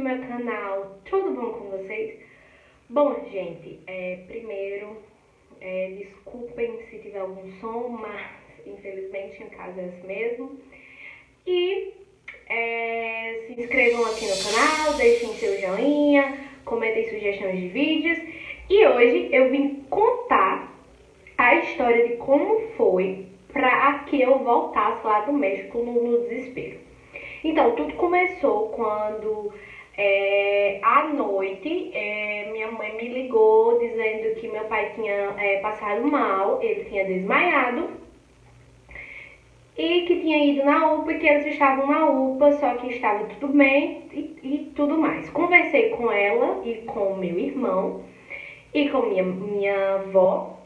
do meu canal, tudo bom com vocês? Bom, gente, primeiro, desculpem se tiver algum som, mas infelizmente em casa é assim mesmo. E se inscrevam aqui no canal, deixem seu joinha, comentem sugestões de vídeos. E hoje eu vim contar a história de como foi para que eu voltasse lá do México no desespero. Então, tudo começou quando à noite minha mãe me ligou dizendo que meu pai tinha passado mal, ele tinha desmaiado e que tinha ido na UPA e que eles estavam na UPA, só que estava tudo bem e tudo mais. Conversei com ela e com meu irmão e com minha avó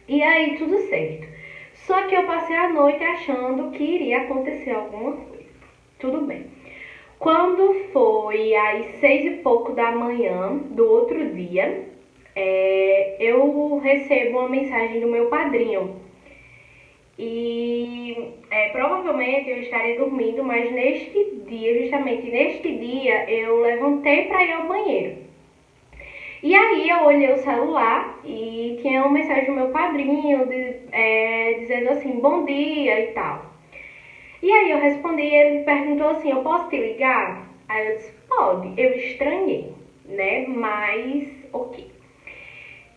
e aí tudo certo. Só que eu passei a noite achando que iria acontecer alguma coisa. Tudo bem. Quando foi às 6 e pouco da manhã do outro dia, eu recebo uma mensagem do meu padrinho. E provavelmente eu estaria dormindo, mas justamente neste dia, eu levantei para ir ao banheiro. E aí eu olhei o celular e tinha uma mensagem do meu padrinho dizendo assim, bom dia e tal. E aí eu respondi e ele perguntou assim, eu posso te ligar? Aí eu disse, pode. Eu estranhei, né? Mas ok.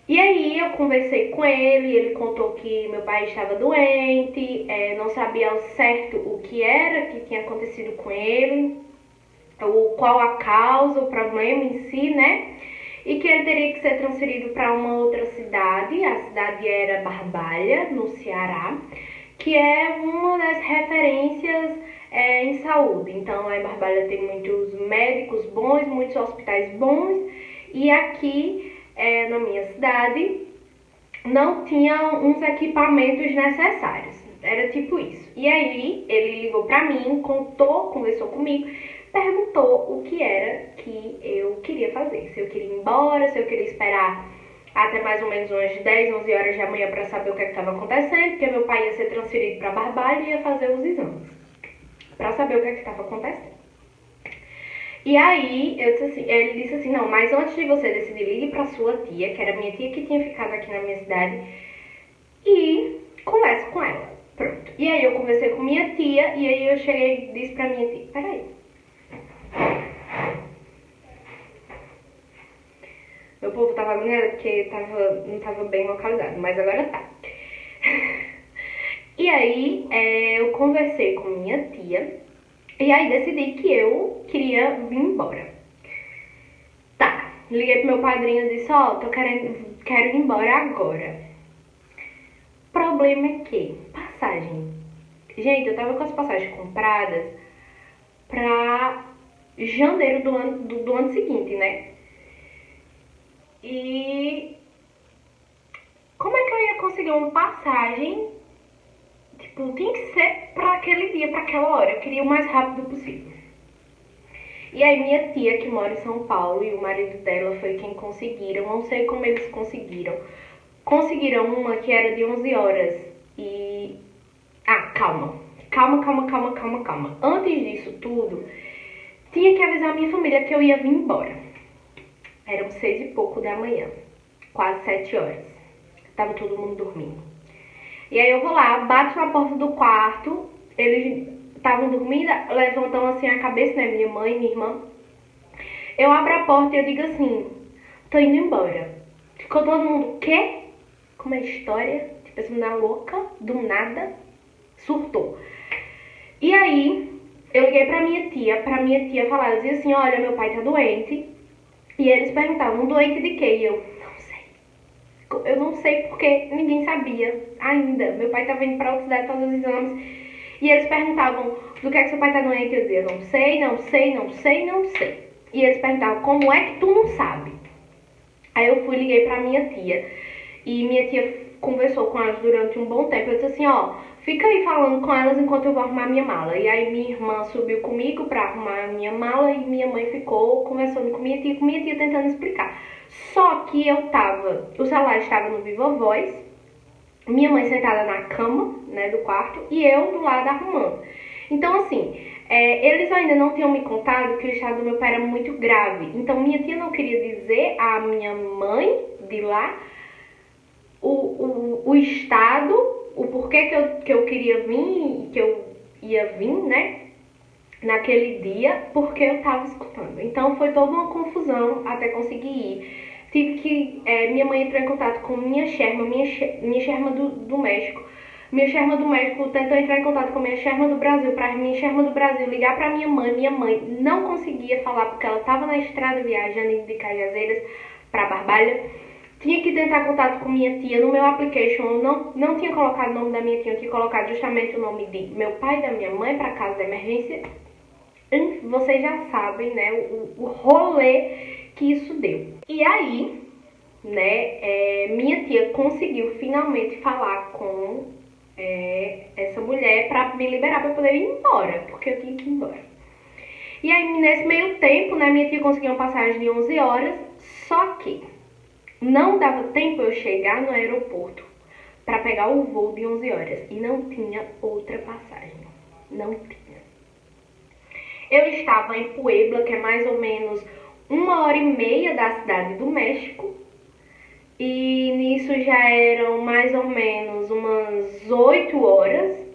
E aí eu conversei com ele contou que meu pai estava doente, não sabia ao certo o que era que tinha acontecido com ele, qual a causa, o problema em si, né? E que ele teria que ser transferido para uma outra cidade, a cidade era Barbalha, no Ceará, que é uma das referências em saúde. Então, a Barbalha tem muitos médicos bons, muitos hospitais bons, e aqui na minha cidade não tinha uns equipamentos necessários. Era tipo isso. E aí, ele ligou pra mim, conversou comigo, perguntou o que era que eu queria fazer. Se eu queria ir embora, se eu queria esperar até mais ou menos umas 10, 11 horas da manhã para saber o que estava acontecendo, porque meu pai ia ser transferido para Barbalha e ia fazer os exames, para saber o que estava acontecendo. E aí, ele disse assim, não, mas antes de você decidir, ligue para sua tia, que era minha tia que tinha ficado aqui na minha cidade, e converse com ela. Pronto. E aí eu conversei com minha tia, e aí eu cheguei e disse pra minha tia, peraí. Meu povo tava agoniado porque não tava bem localizado, mas agora tá. E aí eu conversei com minha tia e aí decidi que eu queria vir embora. Tá, liguei pro meu padrinho e disse, quero ir embora agora. Problema é que, passagem. Gente, eu tava com as passagens compradas pra janeiro do ano seguinte, né? E como é que eu ia conseguir uma passagem? Tipo, tinha que ser pra aquele dia, pra aquela hora. Eu queria o mais rápido possível. E aí minha tia, que mora em São Paulo, e o marido dela foi quem conseguiram. Não sei como eles conseguiram. Conseguiram uma que era de 11 horas. E... calma. Calma. Antes disso tudo, tinha que avisar a minha família que eu ia vir embora. Eram 6 e pouco da manhã, quase 7 horas. Tava todo mundo dormindo. E aí eu vou lá, bato na porta do quarto, eles estavam dormindo, levantam assim a cabeça, né, minha mãe e minha irmã. Eu abro a porta e eu digo assim, tô indo embora. Ficou todo mundo, quê? Como é a história? Tipo, essa menina louca, do nada, surtou. E aí, eu liguei pra minha tia falar, eu dizia assim, olha, meu pai tá doente. E eles perguntavam, doente de quê? E eu não sei porque ninguém sabia ainda. Meu pai tava indo pra outra cidade fazer os exames. E eles perguntavam, do que é que seu pai tá doente? Eu dizia, não sei. E eles perguntavam, como é que tu não sabe? Aí eu liguei pra minha tia. E minha tia conversou com elas durante um bom tempo. Eu disse assim, fica aí falando com elas enquanto eu vou arrumar minha mala. E aí minha irmã subiu comigo pra arrumar a minha mala e minha mãe ficou conversando com minha tia tentando explicar. Só que o celular estava no Viva Voz, minha mãe sentada na cama, né, do quarto, e eu do lado arrumando. Então assim, Eles ainda não tinham me contado que o estado do meu pai era muito grave. Então minha tia não queria dizer à minha mãe de lá o estado, o porquê que eu queria vir, que eu ia vir, né? Naquele dia, porque eu tava escutando. Então foi toda uma confusão até conseguir ir. Tive que. Minha mãe entrou em contato com minha xerma do México. Minha xerma do México tentou entrar em contato com minha xerma do Brasil, pra minha xerma do Brasil ligar pra minha mãe. Minha mãe não conseguia falar porque ela tava na estrada viajando de Cajazeiras pra Barbalha. Tinha que tentar contato com minha tia. No meu application eu não tinha colocado o nome da minha tia, eu tinha colocado justamente o nome de meu pai e da minha mãe para caso de emergência. Vocês já sabem, né, o rolê que isso deu. E aí, né, minha tia conseguiu finalmente falar com essa mulher pra me liberar pra eu poder ir embora, porque eu tinha que ir embora. E aí, nesse meio tempo, né, minha tia conseguiu uma passagem de 11 horas, só que não dava tempo eu chegar no aeroporto pra pegar o voo de 11 horas e não tinha outra passagem. Não tinha. Eu estava em Puebla, que é mais ou menos 1h30 da cidade do México. E nisso já eram mais ou menos umas 8 horas.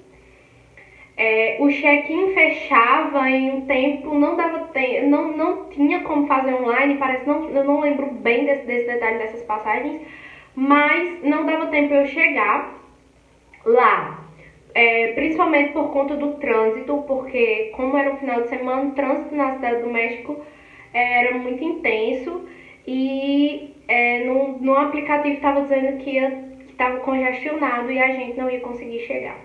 O check-in fechava em um tempo, não dava tempo, não tinha como fazer online, eu não lembro bem desse detalhe dessas passagens, mas não dava tempo eu chegar lá. Principalmente por conta do trânsito, porque como era um final de semana, o trânsito na cidade do México era muito intenso e no aplicativo estava dizendo que estava congestionado e a gente não ia conseguir chegar.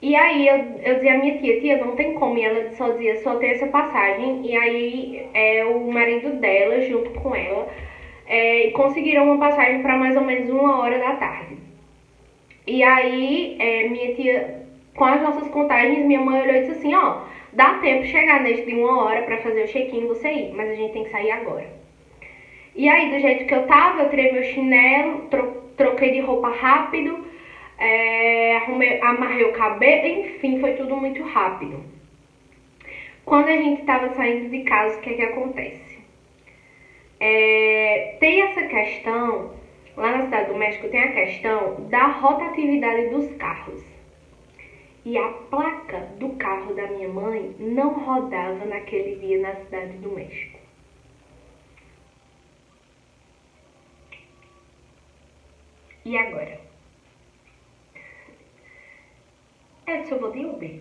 E aí eu dizia à minha tia, não tem como, e ela só dizia, só tem essa passagem, e aí o marido dela, junto com ela, conseguiram uma passagem para mais ou menos 1h da tarde. E aí, minha tia, com as nossas contagens, minha mãe olhou e disse assim, ó, dá tempo de chegar neste de 1h para fazer o check-in e você ir, mas a gente tem que sair agora. E aí, do jeito que eu tava, eu tirei meu chinelo, troquei de roupa rápido, amarrei o cabelo, enfim, foi tudo muito rápido. Quando a gente tava saindo de casa, o que é que acontece? Tem essa questão... Lá na cidade do México tem a questão da rotatividade dos carros. E a placa do carro da minha mãe não rodava naquele dia na cidade do México. E agora? Eu disse, eu vou de Uber.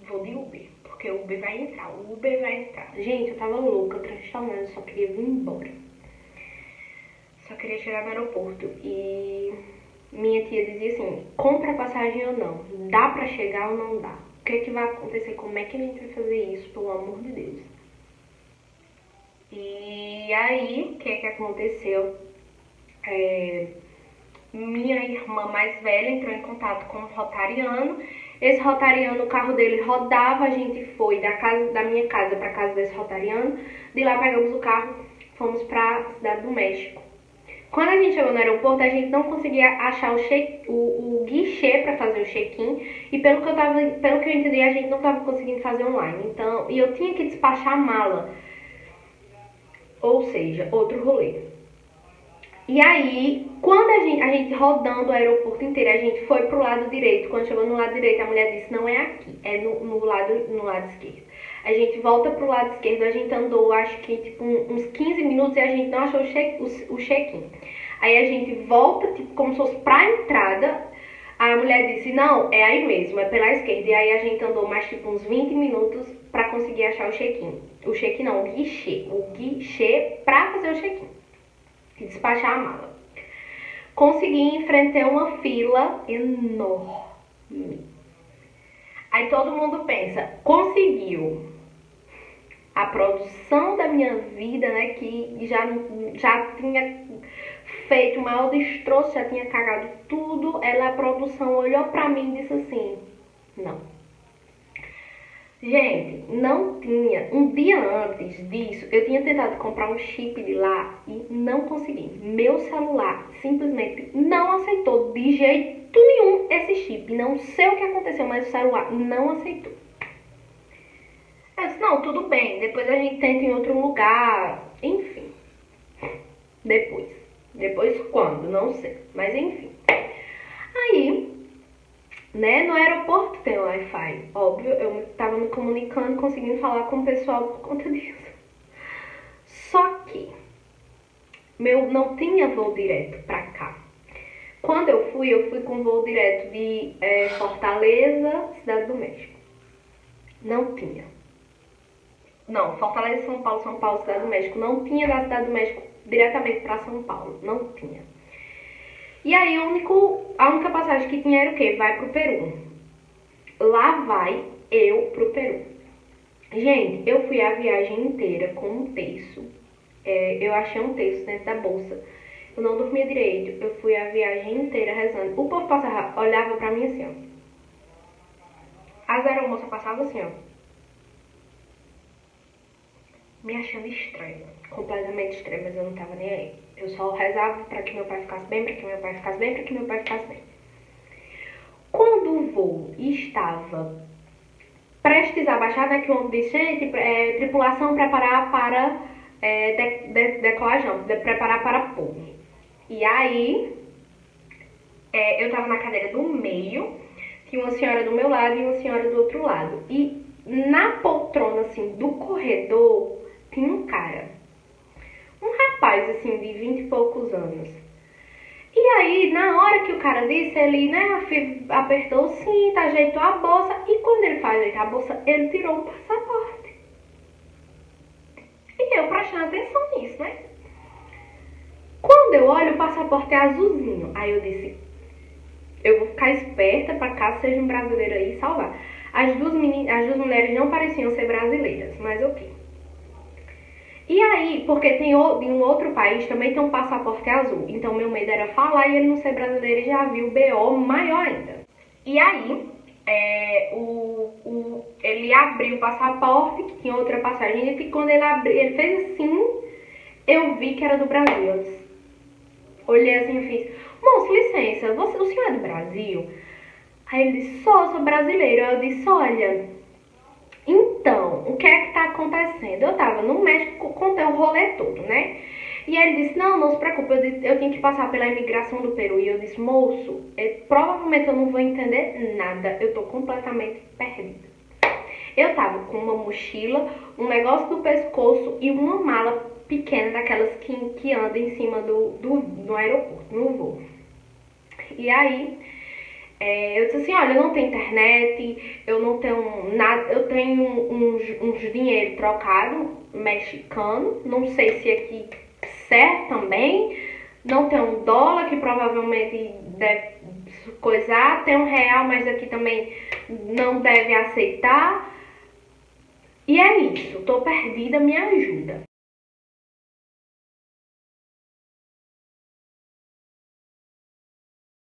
Vou de Uber, porque o Uber vai entrar. Gente, eu tava louca, transtornada, eu só queria vir embora. Só queria chegar no aeroporto e minha tia dizia assim, compra a passagem ou não, dá pra chegar ou não dá? O que é que vai acontecer? Como é que a gente vai fazer isso, pelo amor de Deus? E aí, o que é que aconteceu? Minha irmã mais velha entrou em contato com um rotariano. Esse rotariano, o carro dele rodava, a gente foi da minha casa pra casa desse rotariano. De lá pegamos o carro, fomos pra cidade do México. Quando a gente chegou no aeroporto, a gente não conseguia achar o guichê para fazer o check-in. E pelo que eu entendi, a gente não estava conseguindo fazer online. Então, e eu tinha que despachar a mala. Ou seja, outro rolê. E aí, quando a gente rodando o aeroporto inteiro, a gente foi pro lado direito. Quando chegou no lado direito, a mulher disse, não é aqui, é no lado esquerdo. A gente volta pro lado esquerdo, a gente andou, acho que tipo uns 15 minutos e a gente não achou o check-in. Aí a gente volta, tipo, como se fosse pra entrada. A mulher disse, não, é aí mesmo, é pela esquerda. E aí a gente andou mais tipo uns 20 minutos pra conseguir achar o check-in. O check-in não, o guichê. O guichê pra fazer o check-in. E despachar a mala. Consegui enfrentar uma fila enorme. Aí todo mundo pensa, conseguiu. A produção da minha vida, né, que já tinha feito o maior destroço, já tinha cagado tudo, a produção olhou pra mim e disse assim, não. Gente, não tinha. Um dia antes disso, eu tinha tentado comprar um chip de lá e não consegui. Meu celular simplesmente não aceitou de jeito nenhum esse chip. Não sei o que aconteceu, mas o celular não aceitou. Eu disse, não, tudo bem, depois a gente tenta em outro lugar, enfim. Depois. Depois quando? Não sei. Mas enfim. Aí, né, no aeroporto tem Wi-Fi. Óbvio, eu tava me comunicando, conseguindo falar com o pessoal por conta disso. Só que meu não tinha voo direto pra cá. Quando eu fui com voo direto de Fortaleza, Cidade do México. Não tinha. Não, Fortaleza, São Paulo, Cidade do México. Não tinha da Cidade do México diretamente pra São Paulo. Não tinha. E aí a única passagem que tinha era o quê? Vai pro Peru. Lá vai eu pro Peru. Gente, eu fui a viagem inteira com um terço. Eu achei um terço dentro da bolsa. Eu não dormia direito. Eu fui a viagem inteira rezando. O povo passava, olhava pra mim assim, ó. As aeromoças passavam assim, ó. Me achando estranha. Completamente estranha, mas eu não tava nem aí. Eu só rezava pra que meu pai ficasse bem, pra que meu pai ficasse bem, pra que meu pai ficasse bem. Quando o voo estava prestes a baixar, né, que o homem disse, gente, tripulação preparar para decolagem, preparar para pouso. E aí, eu tava na cadeira do meio, tinha uma senhora do meu lado e uma senhora do outro lado. E na poltrona, assim, do corredor, tinha um cara. Um rapaz, assim, de 20 e poucos anos. E aí, na hora que o cara disse, ele, né, apertou o cinto, ajeitou a bolsa. E quando ele foi ajeitar a bolsa, ele tirou o passaporte. E eu prestando atenção nisso, né? Quando eu olho, o passaporte é azulzinho. Aí eu disse, eu vou ficar esperta pra caso seja um brasileiro aí e salvar. As duas mulheres não pareciam ser brasileiras, mas ok. E aí, porque em um outro país também tem um passaporte azul. Então meu medo era falar e ele não ser brasileiro e já viu o BO maior ainda. E aí, ele abriu o passaporte, que tinha outra passagem, e quando ele abriu, ele fez assim, eu vi que era do Brasil. Eu disse, olhei assim e fiz, moço, licença, o senhor é do Brasil? Aí ele disse, sou brasileiro. Eu disse, olha, então, o que é que tá acontecendo? Eu tava no México, contei o rolê todo, né? E aí ele disse, não se preocupe, eu tenho que passar pela imigração do Peru. E eu disse, moço, provavelmente eu não vou entender nada, eu tô completamente perdida. Eu tava com uma mochila, um negócio do pescoço e uma mala pequena, daquelas que anda em cima no aeroporto, no voo. E aí, eu disse assim, olha, eu não tenho internet, eu não tenho nada, eu tenho uns dinheiro trocado mexicano, não sei se aqui serve também, não tem um dólar que provavelmente deve coisar, tem um real, mas aqui também não deve aceitar. E é isso, tô perdida, me ajuda.